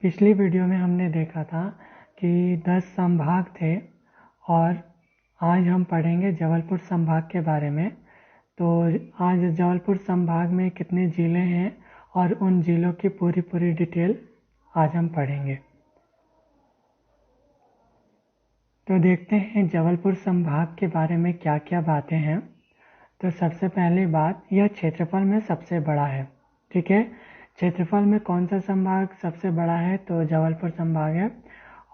पिछली वीडियो में हमने देखा था कि 10 संभाग थे और आज हम पढ़ेंगे जबलपुर संभाग के बारे में। तो आज जबलपुर संभाग में कितने ज़िले हैं और उन ज़िलों की पूरी डिटेल आज हम पढ़ेंगे। तो देखते हैं जबलपुर संभाग के बारे में क्या क्या बातें हैं। तो सबसे पहली बात, यह क्षेत्रफल में सबसे बड़ा है। ठीक है, क्षेत्रफल में कौन सा संभाग सबसे बड़ा है? तो जबलपुर संभाग है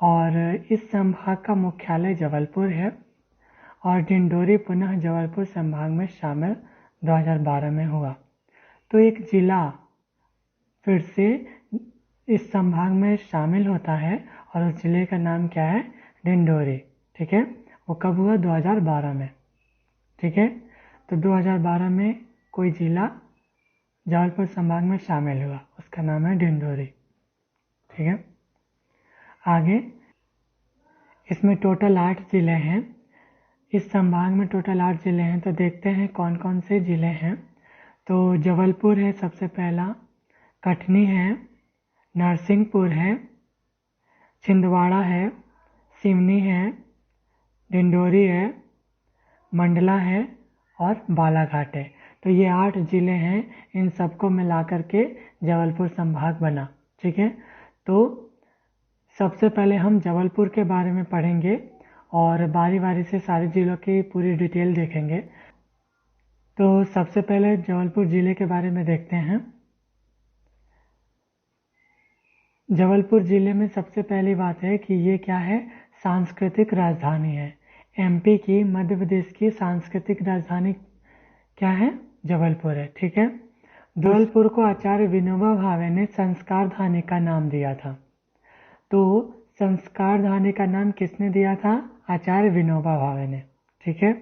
और इस संभाग का मुख्यालय जबलपुर है और डिंडोरी पुनः जबलपुर संभाग में शामिल 2012 में हुआ। तो एक जिला फिर से इस संभाग में शामिल होता है और उस जिले का नाम क्या है? डिंडोरी। ठीक है, वो कब हुआ? 2012 में। ठीक है, तो 2012 में कोई जिला जबलपुर संभाग में शामिल हुआ, उसका नाम है डिंडोरी। ठीक है, आगे इसमें टोटल 8 ज़िले हैं। इस संभाग में टोटल 8 ज़िले हैं। तो देखते हैं कौन कौन से ज़िले हैं। तो जबलपुर है सबसे पहला, कटनी है, नरसिंहपुर है, छिंदवाड़ा है, सिवनी है, डिंडोरी है, मंडला है और बालाघाट है। तो ये 8 ज़िले हैं, इन सबको मिलाकर के जबलपुर संभाग बना। ठीक है, तो सबसे पहले हम जबलपुर के बारे में पढ़ेंगे और बारी बारी से सारे ज़िलों की पूरी डिटेल देखेंगे। तो सबसे पहले जबलपुर ज़िले के बारे में देखते हैं। जबलपुर ज़िले में सबसे पहली बात है कि ये क्या है? सांस्कृतिक राजधानी है। एमपी की, मध्य प्रदेश की सांस्कृतिक राजधानी क्या है? जबलपुर है। ठीक है, जबलपुर को आचार्य विनोबा भावे ने संस्कारधानी का नाम दिया था। तो संस्कारधानी का नाम किसने दिया था? आचार्य विनोबा भावे ने। ठीक है,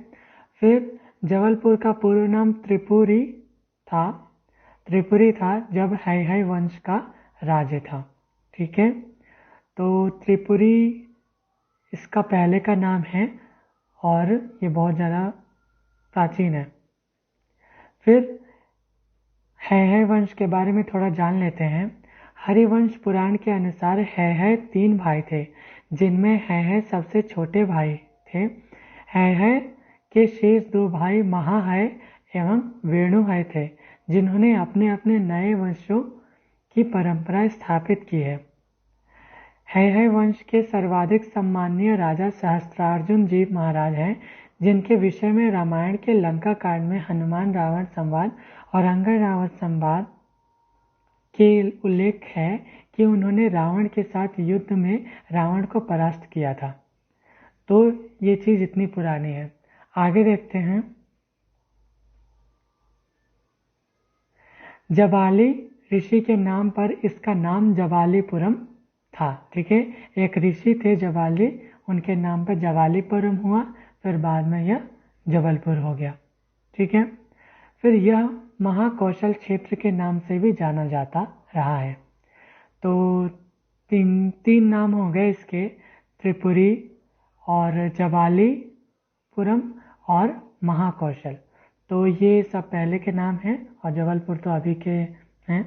फिर जबलपुर का पूर्व नाम त्रिपुरी था जब हैहय वंश का राज्य था। ठीक है, तो त्रिपुरी इसका पहले का नाम है और ये बहुत ज़्यादा प्राचीन है। फिर हैहय वंश के बारे में थोड़ा जान लेते हैं। हरिवंश पुराण के अनुसार हैहय 3 भाई थे, जिनमें हैहय सबसे छोटे भाई थे। हैहय के शेष 2 भाई महाहय एवं वेणुहय थे, जिन्होंने अपने अपने नए वंशों की परंपरा स्थापित की है। हैहय वंश के सर्वाधिक सम्मानीय राजा सहस्त्रार्जुन जी महाराज हैं, जिनके विषय में रामायण के लंका कांड में हनुमान रावण संवाद और अंगद रावण संवाद के उल्लेख है कि उन्होंने रावण के साथ युद्ध में रावण को परास्त किया था। तो ये चीज़ इतनी पुरानी है। आगे देखते हैं। जबाली ऋषि के नाम पर इसका नाम जबालीपुरम था। ठीक है, एक ऋषि थे जबाली, उनके नाम पर जबालीपुरम हुआ, फिर बाद में यह जबलपुर हो गया। ठीक है, फिर यह महाकौशल क्षेत्र के नाम से भी जाना जाता रहा है। तो तीन नाम हो गए इसके, त्रिपुरी और जबालीपुरम और महाकौशल। तो ये सब पहले के नाम हैं और जबलपुर तो अभी के हैं।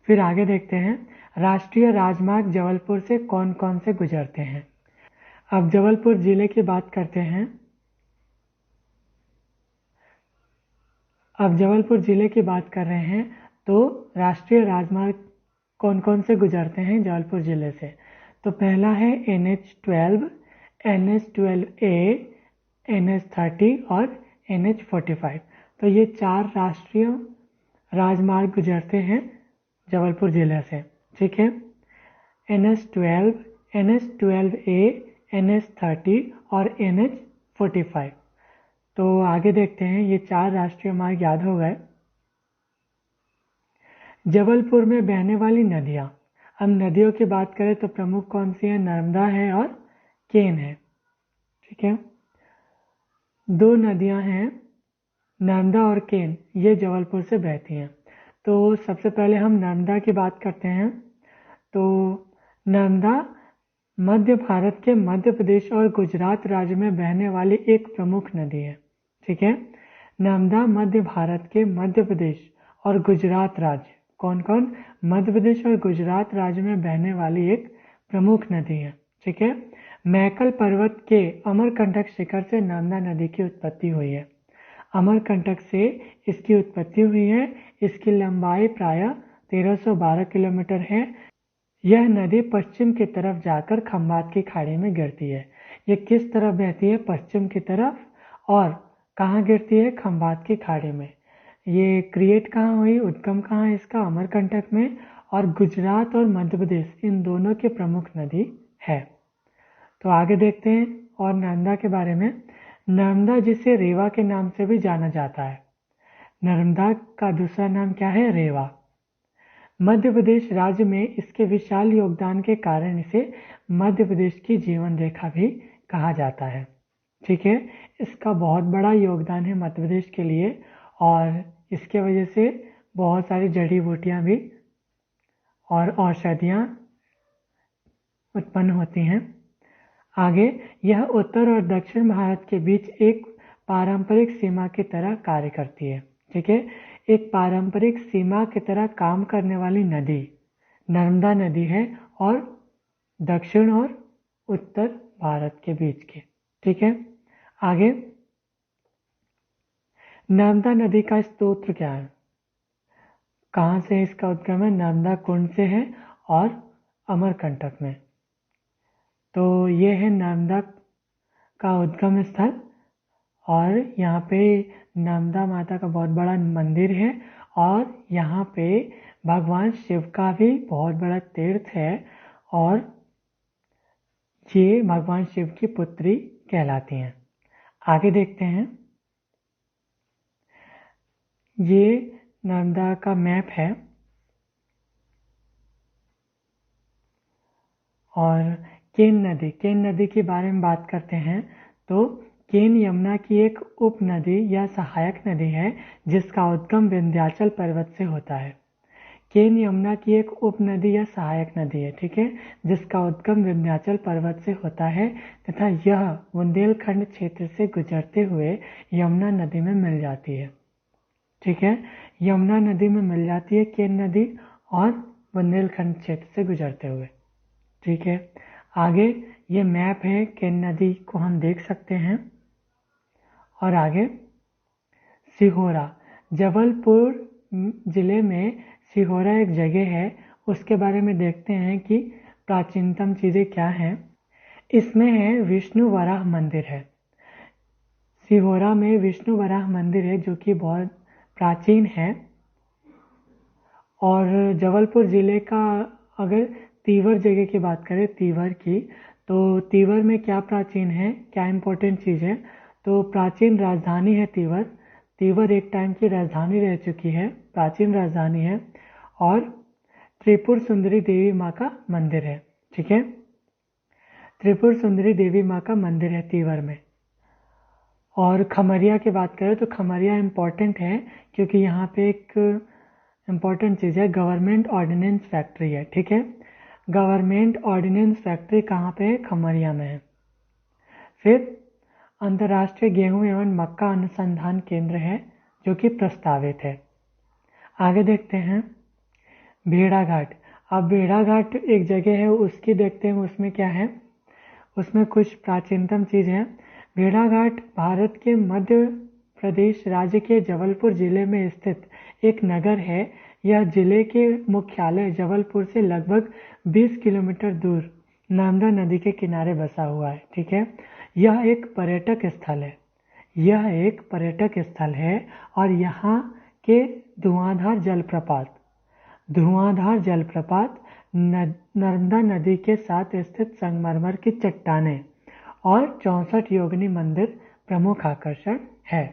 फिर आगे देखते हैं, राष्ट्रीय राजमार्ग जबलपुर से कौन कौन से गुजरते हैं। अब जबलपुर ज़िले की बात करते हैं। अब जबलपुर ज़िले की बात कर रहे हैं, तो राष्ट्रीय राजमार्ग कौन कौन से गुजरते हैं जबलपुर ज़िले से। तो पहला है NH12, NH12A, NH30 और NH45। तो ये 4 राष्ट्रीय राजमार्ग गुजरते हैं जबलपुर ज़िले से। ठीक है, NH12, NH12A, NH30 और NH45। तो आगे देखते हैं, ये 4 राष्ट्रीय मार्ग याद हो गए। जबलपुर में बहने वाली नदियाँ। अब नदियों की बात करें तो प्रमुख कौन सी है? नर्मदा है और केन है। ठीक है, 2 नदियाँ हैं, नर्मदा और केन, ये जबलपुर से बहती हैं। तो सबसे पहले हम नर्मदा की बात करते हैं। तो नर्मदा मध्य भारत के मध्य प्रदेश और गुजरात राज्य में बहने वाली एक प्रमुख नदी है। ठीक है, नर्मदा मध्य भारत के मध्य प्रदेश और गुजरात राज्य कौन कौन? मध्य प्रदेश और गुजरात राज्य में बहने वाली एक प्रमुख नदी है। ठीक है। मैकल पर्वत के अमरकंटक शिखर से नर्मदा नदी की उत्पत्ति हुई है। अमरकंटक से इसकी उत्पत्ति हुई है। इसकी लंबाई प्रायः 1312 किलोमीटर है। यह नदी पश्चिम की तरफ जाकर खंबात की खाड़ी में गिरती है। ये किस तरफ बहती है? पश्चिम की तरफ। और कहाँ गिरती है? खंबात की खाड़ी में। ये क्रिएट कहाँ हुई? उद्गम कहाँ है इसका? अमरकंटक में। और गुजरात और मध्य प्रदेश इन दोनों की प्रमुख नदी है। तो आगे देखते हैं और नर्मदा के बारे में। नर्मदा जिसे रेवा के नाम से भी जाना जाता है। नर्मदा का दूसरा नाम क्या है? रेवा। मध्य प्रदेश राज्य में इसके विशाल योगदान के कारण इसे मध्य प्रदेश की जीवन रेखा भी कहा जाता है। ठीक है। इसका बहुत बड़ा योगदान है मध्य प्रदेश के लिए और इसके वजह से बहुत सारी जड़ी बूटियां भी और औषधियां उत्पन्न होती हैं। आगे, यह उत्तर और दक्षिण भारत के बीच एक पारंपरिक सीमा की तरह कार्य करती है। ठीक है। एक पारंपरिक सीमा की तरह काम करने वाली नदी नर्मदा नदी है और दक्षिण और उत्तर भारत के बीच के। ठीक है। आगे, नर्मदा नदी का स्रोत क्या है? कहाँ से इसका उद्गम है? नर्मदा कुंड से है और अमरकंटक में। तो ये है नर्मदा का उद्गम स्थल और यहाँ पे नर्मदा माता का बहुत बड़ा मंदिर है और यहाँ पे भगवान शिव का भी बहुत बड़ा तीर्थ है और ये भगवान शिव की पुत्री कहलाती हैं। आगे देखते हैं। ये नर्मदा का मैप है और केन नदी के बारे में बात करते हैं तो केन यमुना की एक उप नदी या सहायक नदी है जिसका उद्गम विंध्याचल पर्वत से होता है। केन यमुना की एक उप नदी या सहायक नदी है। ठीक है। जिसका उद्गम विंध्याचल पर्वत से होता है तथा यह बुंदेलखंड क्षेत्र से गुजरते हुए यमुना नदी में मिल जाती है। ठीक है। यमुना नदी में मिल जाती है केन नदी और बुंदेलखंड क्षेत्र से गुजरते हुए। ठीक है। आगे ये मैप है, केन नदी को हम देख सकते हैं। और आगे सिहोरा, जबलपुर जिले में सिहोरा एक जगह है, उसके बारे में देखते हैं कि प्राचीनतम चीज़ें क्या हैं। इसमें है विष्णु वराह मंदिर है। सिहोरा में विष्णु वराह मंदिर है जो कि बहुत प्राचीन है। और जबलपुर ज़िले का अगर तीवर जगह की बात करें, तीवर की, तो तीवर में क्या प्राचीन है, क्या इम्पोर्टेंट चीज़ है? तो प्राचीन राजधानी है तीवर। तीवर एक टाइम की राजधानी रह चुकी है, प्राचीन राजधानी है। और त्रिपुर सुंदरी देवी माँ का मंदिर है। ठीक है। त्रिपुर सुंदरी देवी माँ का मंदिर है तीवर में। और खमरिया की बात करें तो खमरिया इम्पोर्टेंट है क्योंकि यहाँ पे एक इम्पोर्टेंट चीज़ है, गवर्नमेंट ऑर्डिनेंस फैक्ट्री है। ठीक है। गवर्नमेंट ऑर्डिनेंस फैक्ट्री कहाँ पे है? खमरिया में है। फिर अंतर्राष्ट्रीय गेहूं एवं मक्का अनुसंधान केंद्र है जो कि प्रस्तावित है। आगे देखते हैं भेड़ाघाट। अब भेड़ाघाट एक जगह है, उसकी देखते हैं उसमें क्या है। उसमें कुछ प्राचीनतम चीज़ है। भेड़ाघाट भारत के मध्य प्रदेश राज्य के जबलपुर जिले में स्थित एक नगर है। यह जिले के मुख्यालय जबलपुर से लगभग 20 किलोमीटर दूर नर्मदा नदी के किनारे बसा हुआ है। ठीक है। यह एक पर्यटक स्थल है। यह एक पर्यटक स्थल है और यहाँ के धुआंधार जलप्रपात नर्मदा नदी के साथ स्थित संगमरमर की चट्टानें और 64 योगिनी मंदिर प्रमुख आकर्षण है।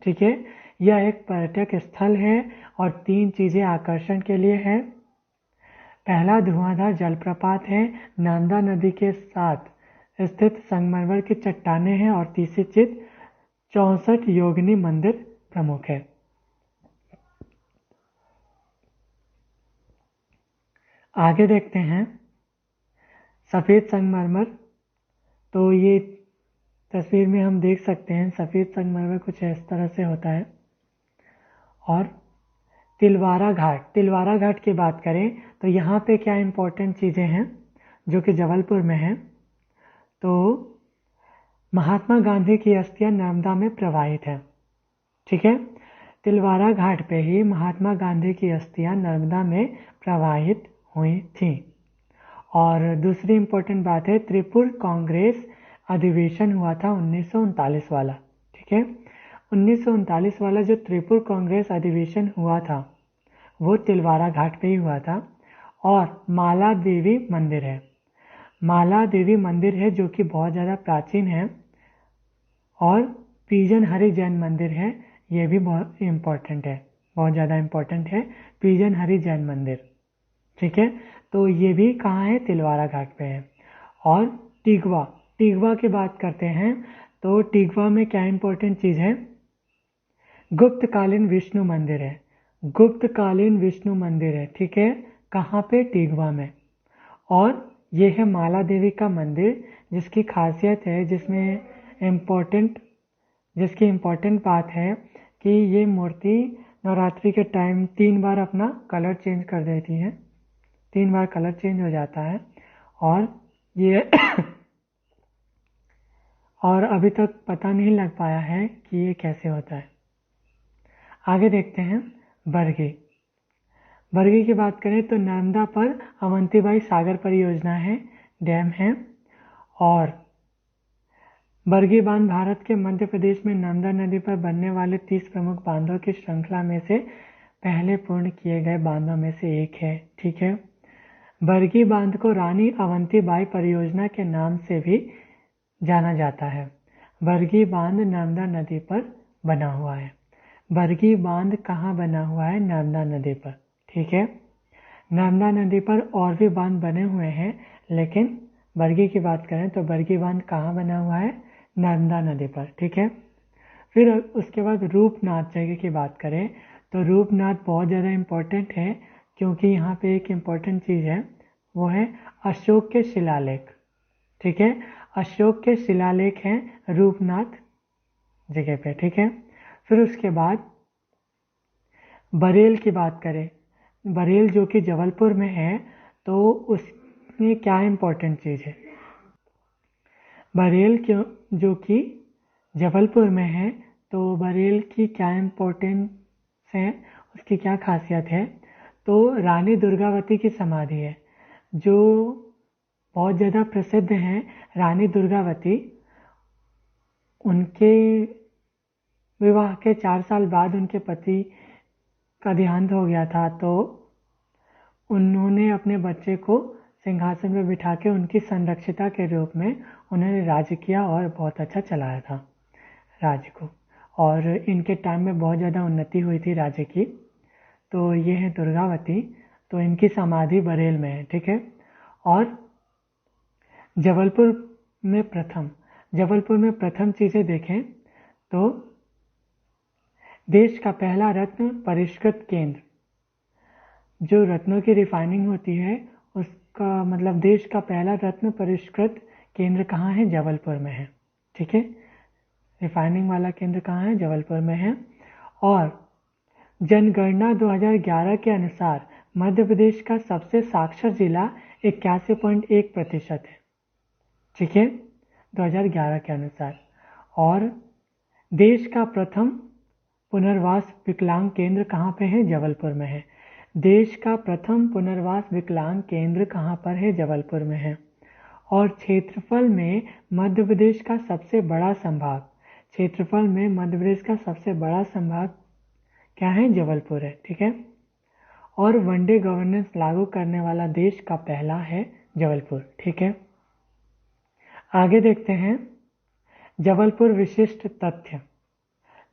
ठीक है। यह एक पर्यटक स्थल है और 3 चीज़ें आकर्षण के लिए है। पहला धुआंधार जलप्रपात है, नर्मदा नदी के साथ स्थित संगमरमर की चट्टानें हैं और तीसरी चीज 64 योगिनी मंदिर प्रमुख है। आगे देखते हैं सफ़ेद संगमरमर। तो ये तस्वीर में हम देख सकते हैं सफ़ेद संगमरमर कुछ इस तरह से होता है और तिलवारा घाट की बात करें तो यहाँ पे क्या इंपॉर्टेंट चीज़ें हैं जो कि जबलपुर में हैं। तो महात्मा गांधी की अस्थियां नर्मदा में प्रवाहित है। ठीक है, तिलवारा घाट पे ही महात्मा गांधी की अस्थियां नर्मदा में प्रवाहित हुई थी। और दूसरी इंपॉर्टेंट बात है, त्रिपुर कांग्रेस अधिवेशन हुआ था 1939 वाला। ठीक है, 1939 वाला जो त्रिपुर कांग्रेस अधिवेशन हुआ था वो तिलवारा घाट पे ही हुआ था। और माला देवी मंदिर है, माला देवी मंदिर है जो कि बहुत ज़्यादा प्राचीन है। और पीजन हरि जैन मंदिर है, ये भी बहुत इम्पोर्टेंट है, बहुत ज़्यादा इम्पोर्टेंट है पीजन हरि जैन मंदिर। ठीक है, तो ये भी कहाँ है, तिलवारा घाट पे है। और टीगवा की बात करते हैं तो टीगवा में क्या इम्पोर्टेंट चीज़ है, गुप्तकालीन विष्णु मंदिर है, गुप्तकालीन विष्णु मंदिर है। ठीक है, कहाँ पे, टीगवा में। और ये है माला देवी का मंदिर जिसकी खासियत है, जिसकी इम्पोर्टेंट बात है कि ये मूर्ति नवरात्रि के टाइम 3 बार अपना कलर चेंज कर देती है, 3 बार कलर चेंज हो जाता है। और ये और अभी तक पता नहीं लग पाया है कि ये कैसे होता है। आगे देखते हैं बरगी की बात करें तो नर्मदा पर अवंतीबाई सागर परियोजना है, डैम है। और बरगी बांध भारत के मध्य प्रदेश में नर्मदा नदी पर बनने वाले 30 प्रमुख बांधों की श्रृंखला में से पहले पूर्ण किए गए बांधों में से एक है। ठीक है, बरगी बांध को रानी अवंतीबाई परियोजना के नाम से भी जाना जाता है। बरगी बांध नर्मदा नदी पर बना हुआ है। बरगी बांध कहाँ बना हुआ है, नर्मदा नदी पर। ठीक है, नर्मदा नदी पर और भी बांध बने हुए हैं, लेकिन बरगी की बात करें तो बरगी बांध कहाँ बना हुआ है, नर्मदा नदी पर। ठीक है, फिर उसके बाद रूपनाथ जगह की बात करें तो रूपनाथ बहुत ज़्यादा इम्पोर्टेंट है, क्योंकि यहाँ पे एक इम्पोर्टेंट चीज़ है, वो है अशोक के शिलालेख। ठीक है, अशोक के शिलालेख हैं रूपनाथ जगह पे। ठीक है, फिर उसके बाद बरेल की बात करें, बरेल जो कि जबलपुर में है, तो उसमें क्या इम्पोर्टेंट चीज़ है, बरेल क्यों जो कि जबलपुर में है, तो बरेल की क्या इम्पोर्टेंस है, उसकी क्या खासियत है। तो रानी दुर्गावती की समाधि है जो बहुत ज़्यादा प्रसिद्ध हैं। रानी दुर्गावती, उनके विवाह के 4 साल बाद उनके पति का देहांत हो गया था, तो उन्होंने अपने बच्चे को सिंहासन में बिठा के उनकी संरक्षिता के रूप में उन्होंने राज्य किया और बहुत अच्छा चलाया था राज्य को। और इनके टाइम में बहुत ज़्यादा उन्नति हुई थी राज्य की। तो ये है दुर्गावती, तो इनकी समाधि बरेल में है। ठीक है, और जबलपुर में प्रथम चीज़ें देखें तो देश का पहला रत्न परिष्कृत केंद्र, जो रत्नों की रिफाइनिंग होती है उसका मतलब देश का पहला रत्न परिष्कृत केंद्र कहाँ है, जबलपुर में है। ठीक है, रिफाइनिंग वाला केंद्र कहाँ है, जबलपुर में है। और जनगणना 2011 के अनुसार मध्य प्रदेश का सबसे साक्षर जिला 81.1% है। ठीक है, 2011 के अनुसार। और देश का प्रथम पुनर्वास विकलांग केंद्र कहाँ पे है, जबलपुर में है। देश का प्रथम पुनर्वास विकलांग केंद्र कहाँ पर है, जबलपुर में है। और क्षेत्रफल में मध्य प्रदेश का सबसे बड़ा संभाग क्या है, जबलपुर है। ठीक है, और वनडे गवर्नेंस लागू करने वाला देश का पहला है जबलपुर। ठीक है, आगे देखते हैं जबलपुर विशिष्ट तथ्य।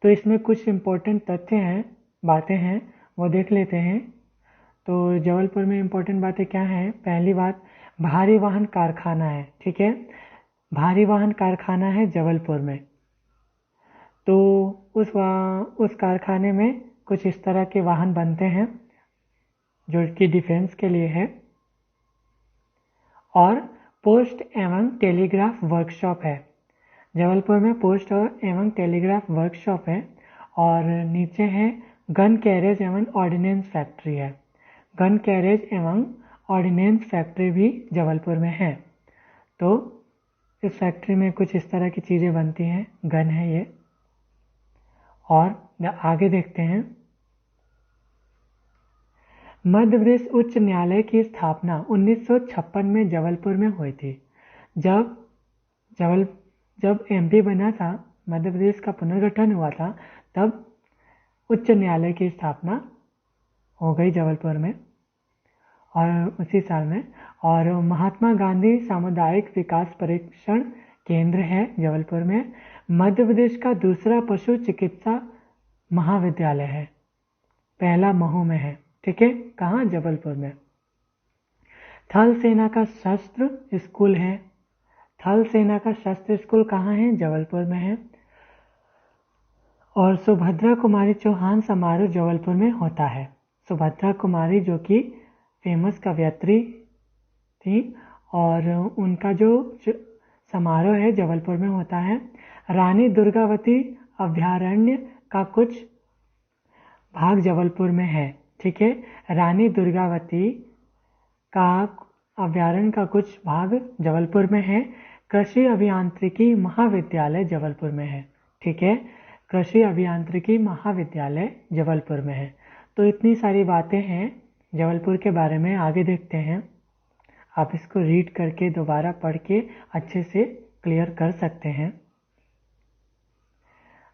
तो इसमें कुछ इम्पोर्टेंट तथ्य हैं, बातें हैं, वो देख लेते हैं। तो जबलपुर में इम्पोर्टेंट बातें क्या हैं, पहली बात भारी वाहन कारखाना है। ठीक है, भारी वाहन कारखाना है जबलपुर में। तो उस कारखाने में कुछ इस तरह के वाहन बनते हैं जो कि डिफेंस के लिए है। और पोस्ट एवं टेलीग्राफ वर्कशॉप है, जबलपुर में पोस्ट एवं टेलीग्राफ वर्कशॉप है। और नीचे है गन कैरेज एवं ऑर्डिनेंस फैक्ट्री है। गन कैरेज एवं ऑर्डिनेंस फैक्ट्री भी जबलपुर में है। तो इस फैक्ट्री में कुछ इस तरह की चीज़ें बनती हैं, गन है ये। और आगे देखते हैं, मध्य प्रदेश उच्च न्यायालय की स्थापना 1956 में जबलपुर में हुई थी। जब एमपी बना था, मध्य प्रदेश का पुनर्गठन हुआ था, तब उच्च न्यायालय की स्थापना हो गई जबलपुर में और उसी साल में। और महात्मा गांधी सामुदायिक विकास परीक्षण केंद्र है जबलपुर में। मध्य प्रदेश का दूसरा पशु चिकित्सा महाविद्यालय है, पहला महू में है। ठीक है, कहाँ? जबलपुर में। थल सेना का शस्त्र स्कूल है। थल सेना का शस्त्र स्कूल कहाँ है? जबलपुर में है। और सुभद्रा कुमारी चौहान समारोह जबलपुर में होता है। सुभद्रा कुमारी जो कि फेमस कवयित्री थी, और उनका जो समारोह है जबलपुर में होता है। रानी दुर्गावती अभयारण्य का कुछ भाग जबलपुर में है। ठीक है, रानी दुर्गावती का अभयारण्य का कुछ भाग जबलपुर में है। कृषि अभियांत्रिकी महाविद्यालय जबलपुर में है। ठीक है, कृषि अभियांत्रिकी महाविद्यालय जबलपुर में है। तो इतनी सारी बातें हैं जबलपुर के बारे में। आगे देखते हैं, आप इसको रीड करके दोबारा पढ़ के अच्छे से क्लियर कर सकते हैं।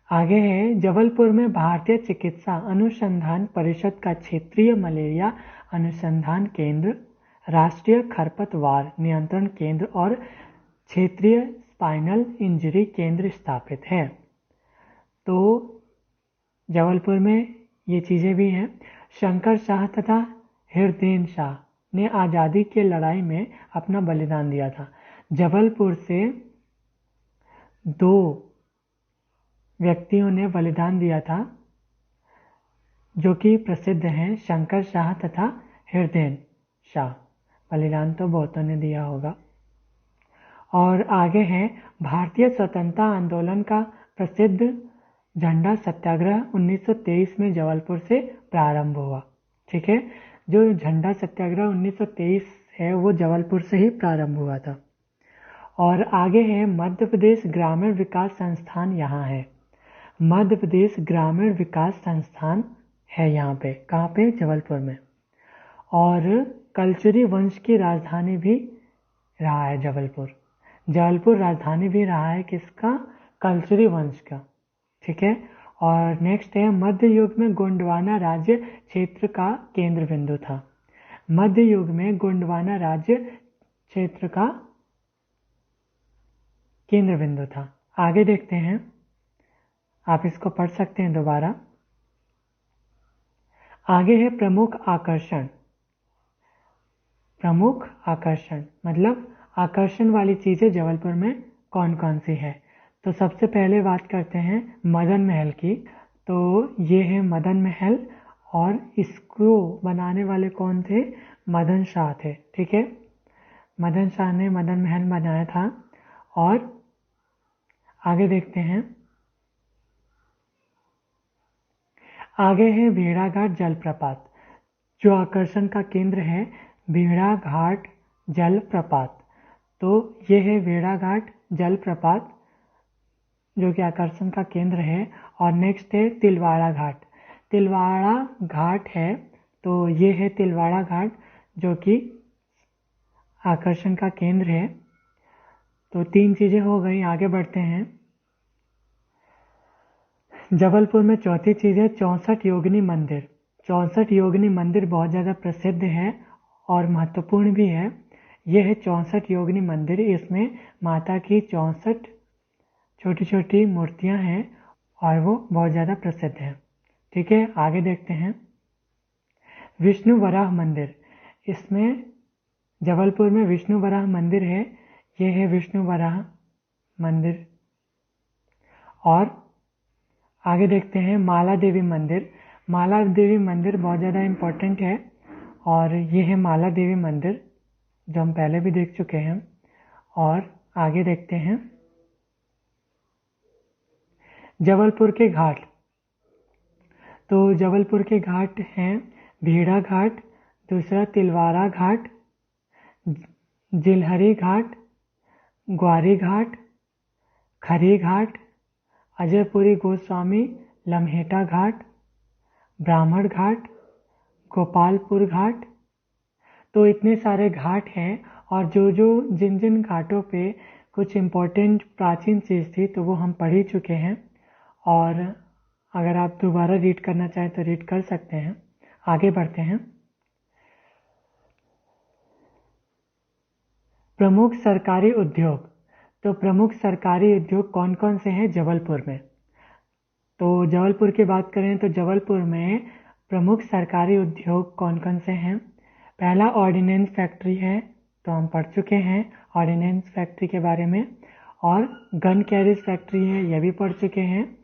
आगे है, जबलपुर में भारतीय चिकित्सा अनुसंधान परिषद का क्षेत्रीय मलेरिया अनुसंधान केंद्र, राष्ट्रीय खरपतवार नियंत्रण केंद्र और क्षेत्रीय स्पाइनल इंजरी केंद्र स्थापित है। तो जबलपुर में ये चीज़ें भी हैं। शंकर शाह तथा हिरदेन शाह ने आज़ादी की लड़ाई में अपना बलिदान दिया था। जबलपुर से 2 व्यक्तियों ने बलिदान दिया था जो कि प्रसिद्ध हैं, शंकर शाह तथा हिरदेन शाह। बलिदान तो बहुतों ने दिया होगा। और आगे है, भारतीय स्वतंत्रता आंदोलन का प्रसिद्ध झंडा सत्याग्रह 1923 में जबलपुर से प्रारंभ हुआ। ठीक है, जो झंडा सत्याग्रह 1923 है वो जबलपुर से ही प्रारंभ हुआ था। और आगे है, मध्य प्रदेश ग्रामीण विकास संस्थान यहाँ है। मध्य प्रदेश ग्रामीण विकास संस्थान है यहाँ पे। कहाँ पे? जबलपुर में। और कलचुरी वंश की राजधानी भी रहा है जबलपुर। जबलपुर राजधानी भी रहा है किसका? कलचुरी वंश का। ठीक है, और नेक्स्ट है, मध्य युग में गोंडवाना राज्य क्षेत्र का केंद्र बिंदु था। मध्य युग में गोंडवाना राज्य क्षेत्र का केंद्र बिंदु था। आगे देखते हैं, आप इसको पढ़ सकते हैं दोबारा। आगे है, प्रमुख आकर्षण। प्रमुख आकर्षण मतलब आकर्षण वाली चीज़ें जबलपुर में कौन कौन सी है। तो सबसे पहले बात करते हैं मदन महल की। तो ये है मदन महल, और इसको बनाने वाले कौन थे? मदन शाह थे। ठीक है, मदन शाह ने मदन महल बनाया था। और आगे देखते हैं, आगे है भेड़ाघाट जलप्रपात। जो आकर्षण का केंद्र है भेड़ाघाट जलप्रपात। तो ये है भेड़ाघाट जलप्रपात जो कि आकर्षण का केंद्र है। और नेक्स्ट है तिलवाड़ा घाट। तिलवाड़ा घाट है, तो ये है तिलवाड़ा घाट जो कि आकर्षण का केंद्र है। तो 3 चीज़ें हो गई। आगे बढ़ते हैं, जबलपुर में चौथी चीज़ है 64 योगिनी मंदिर। 64 योगिनी मंदिर बहुत ज़्यादा प्रसिद्ध है और महत्वपूर्ण भी है। यह है 64 योगिनी मंदिर। इसमें माता की 64 छोटी छोटी मूर्तियां हैं और वो बहुत ज़्यादा प्रसिद्ध है। ठीक है, आगे देखते हैं, विष्णु वराह मंदिर। इसमें जबलपुर में विष्णु वराह मंदिर है। ये है विष्णु वराह मंदिर। और आगे देखते हैं माला देवी मंदिर। माला देवी मंदिर बहुत ज़्यादा इम्पोर्टेंट है, और ये है माला देवी मंदिर जो हम पहले भी देख चुके हैं। और आगे देखते हैं, जबलपुर के घाट। तो जबलपुर के घाट हैं भेड़ा घाट, दूसरा तिलवारा घाट, जिलहरी घाट, ग्वारी घाट, खरी घाट, अजयपुरी गोस्वामी लम्हेटा घाट, ब्राह्मण घाट, गोपालपुर घाट। तो इतने सारे घाट हैं और जिन जिन घाटों पे कुछ इम्पोर्टेंट प्राचीन चीज़ थी तो वो हम पढ़ ही चुके हैं, और अगर आप दोबारा रीड करना चाहें तो रीड कर सकते हैं। आगे बढ़ते हैं। प्रमुख सरकारी उद्योग। तो प्रमुख सरकारी उद्योग कौन कौन से हैं जबलपुर में? तो जबलपुर की बात करें तो जबलपुर में प्रमुख सरकारी उद्योग कौन कौन से हैं? पहला ऑर्डिनेंस फैक्ट्री है, तो हम पढ़ चुके हैं ऑर्डिनेंस फैक्ट्री के बारे में, और गन कैरिज फैक्ट्री है, यह भी पढ़ चुके हैं।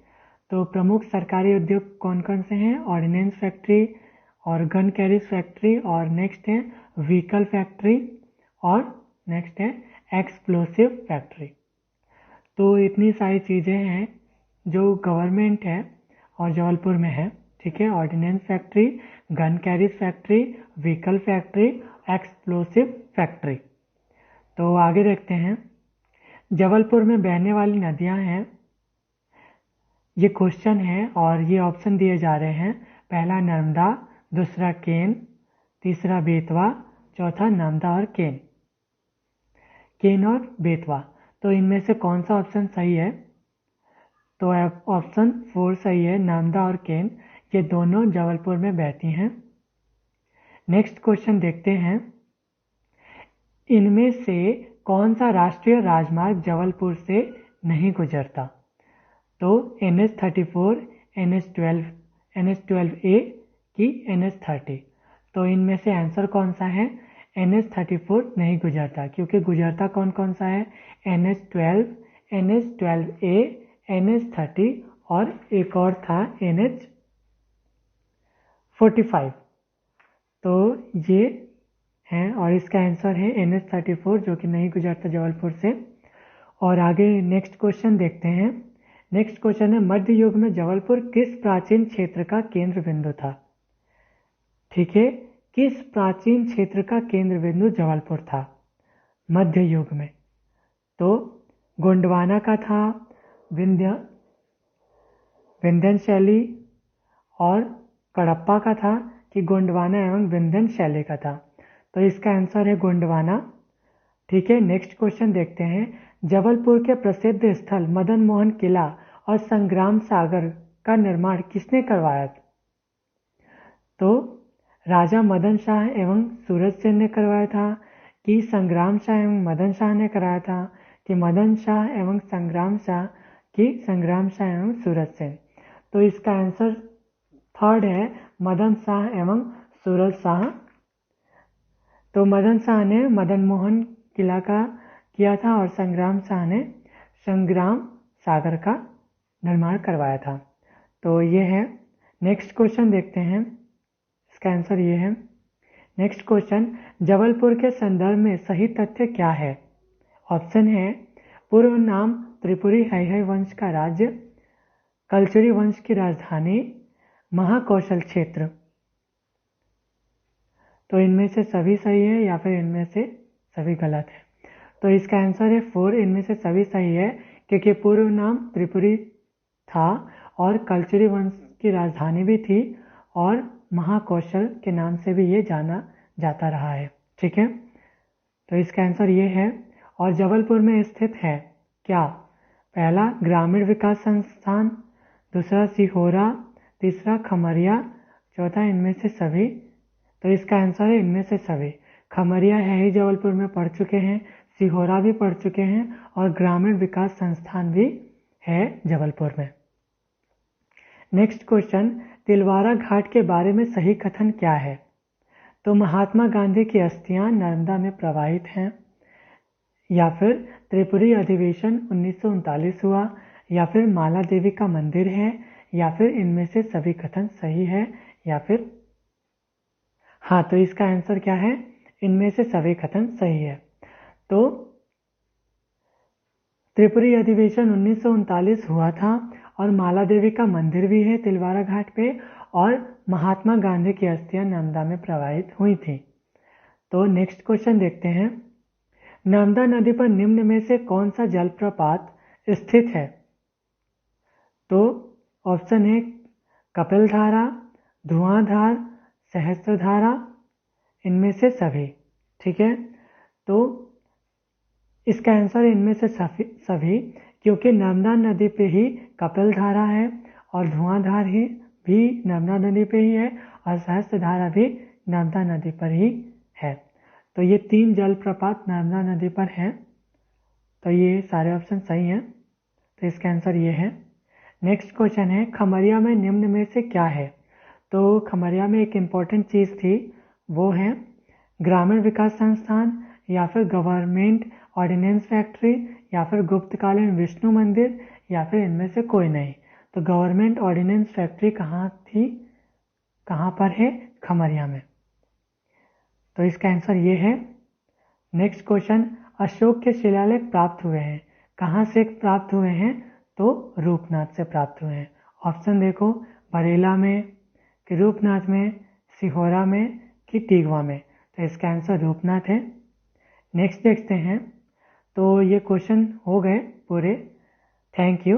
तो प्रमुख सरकारी उद्योग कौन कौन से हैं? ऑर्डिनेंस फैक्ट्री और गन कैरिज फैक्ट्री, और नेक्स्ट है व्हीकल फैक्ट्री, और नेक्स्ट है एक्सप्लोसिव फैक्ट्री। तो इतनी सारी चीज़ें हैं जो गवर्नमेंट है और जबलपुर में है, ठीक है। Ordnance factory, gun carriage factory, vehicle factory, explosive factory. तो आगे देखते हैं। जबलपुर में बहने वाली नदियां हैं, ये क्वेश्चन है और ये ऑप्शन दिए जा रहे हैं। पहला नर्मदा, दूसरा केन, तीसरा बेतवा, चौथा नर्मदा और केन। केन और बेतवा, तो इनमें से कौन सा ऑप्शन सही है? तो ऑप्शन 4 सही है, नर्मदा और केन, ये दोनों जबलपुर में बहती हैं। नेक्स्ट क्वेश्चन देखते हैं। इनमें से कौन सा राष्ट्रीय राजमार्ग जबलपुर से नहीं गुजरता? तो NH34, NH12, NH12A की NH30। तो इनमें से आंसर कौन सा है? NH34 नहीं गुजरता, क्योंकि गुजरता कौन कौन सा है? NH12, NH12A, NH30 और एक और था NH45। तो ये हैं और इसका आंसर है NH34 जो कि नहीं गुजरता जबलपुर से। और आगे नेक्स्ट क्वेश्चन देखते हैं। नेक्स्ट क्वेश्चन है, मध्य युग में जबलपुर किस प्राचीन क्षेत्र का केंद्र बिंदु था? ठीक है, किस प्राचीन क्षेत्र का केंद्र बिंदु जबलपुर था मध्य युग में? तो गोंडवाना का था, विंध्यन शैली और कडप्पा का था, कि गोंडवाना एवं विंध्यन शैली का था? तो इसका आंसर है गोंडवाना। ठीक है, नेक्स्ट क्वेश्चन देखते हैं। जबलपुर के प्रसिद्ध स्थल मदन मोहन किला और संग्राम सागर का निर्माण किसने करवाया? तो राजा मदन शाह एवं सूरज सेन ने करवाया था, कि संग्राम शाह एवं मदन शाह ने कराया था, कि मदन शाह एवं संग्राम शाह, कि संग्राम शाह एवं सूरज सेन? तो इसका आंसर थर्ड है, मदन शाह एवं सूरज शाह। तो मदन शाह ने मदन मोहन किला का किया था और संग्राम शाह ने संग्राम सागर का निर्माण करवाया था। तो ये है। नेक्स्ट क्वेश्चन देखते हैं, इसका आंसर ये है। नेक्स्ट क्वेश्चन, जबलपुर के संदर्भ में सही तथ्य क्या है? ऑप्शन है, पूर्व नाम त्रिपुरी हैहय वंश का राज्य, कलचुरी वंश की राजधानी, महाकौशल क्षेत्र। तो इनमें से सभी सही है या फिर इनमें से सभी गलत है? तो इसका आंसर है 4, इनमें से सभी सही है, क्योंकि पूर्व नाम त्रिपुरी था और कलचुरी वंश की राजधानी भी थी और महाकौशल के नाम से भी ये जाना जाता रहा है। ठीक है, तो इसका आंसर ये है। और जबलपुर में स्थित है क्या? पहला ग्रामीण विकास संस्थान, दूसरा सिहोरा, तीसरा खमरिया, चौथा इनमें से सभी। तो इसका आंसर है इनमें से सभी। खमरिया है ही जबलपुर में पढ़ चुके हैं, सिहोरा भी पढ़ चुके हैं और ग्रामीण विकास संस्थान भी है जबलपुर में। नेक्स्ट क्वेश्चन, तिलवारा घाट के बारे में सही कथन क्या है? तो महात्मा गांधी की अस्थियां नर्मदा में प्रवाहित हैं, या फिर त्रिपुरी अधिवेशन 1939 हुआ, या फिर माला देवी का मंदिर है, या फिर इनमें से सभी कथन सही है, या फिर हाँ, तो इसका आंसर क्या है? इनमें से सभी कथन सही है। तो त्रिपुरी अधिवेशन 1939 हुआ था और माला देवी का मंदिर भी है तिलवारा घाट पे, और महात्मा गांधी की अस्थियां नर्मदा में प्रवाहित हुई थी। तो नेक्स्ट क्वेश्चन देखते हैं, नर्मदा नदी पर निम्न में से कौन सा जलप्रपात स्थित है? तो ऑप्शन है कपिलधारा, धुआंधार, सहस्त्रधारा, इनमें से सभी। ठीक है, तो इसका आंसर इनमें से सभी, क्योंकि नर्मदा नदी पे ही कपिलधारा है और धुआंधार ही भी नर्मदा नदी पे ही है और सहस्त्रधारा भी नर्मदा नदी पर ही है। तो ये 3 जलप्रपात नर्मदा नदी पर हैं। तो ये सारे ऑप्शन सही हैं, तो इसका आंसर ये है। नेक्स्ट क्वेश्चन है, खमरिया में निम्न में से क्या है? तो खमरिया में एक इम्पॉर्टेंट चीज़ थी, वो है ग्रामीण विकास संस्थान, या फिर गवर्नमेंट ऑर्डिनेंस फैक्ट्री, या फिर गुप्तकालीन विष्णु मंदिर, या फिर इनमें से कोई नहीं। तो गवर्नमेंट ऑर्डिनेंस फैक्ट्री कहाँ थी, कहाँ पर है? खमरिया में। तो इसका आंसर ये है। नेक्स्ट क्वेश्चन, अशोक के शिलालेख प्राप्त हुए हैं, कहाँ से प्राप्त हुए हैं? तो रूपनाथ से प्राप्त हुए हैं। ऑप्शन देखो, बरेला में कि रूपनाथ में, सिहोरा में कि टीगवा में। तो इसका आंसर रूपनाथ है। नेक्स्ट देखते हैं। तो ये क्वेश्चन हो गए पूरे। Thank you.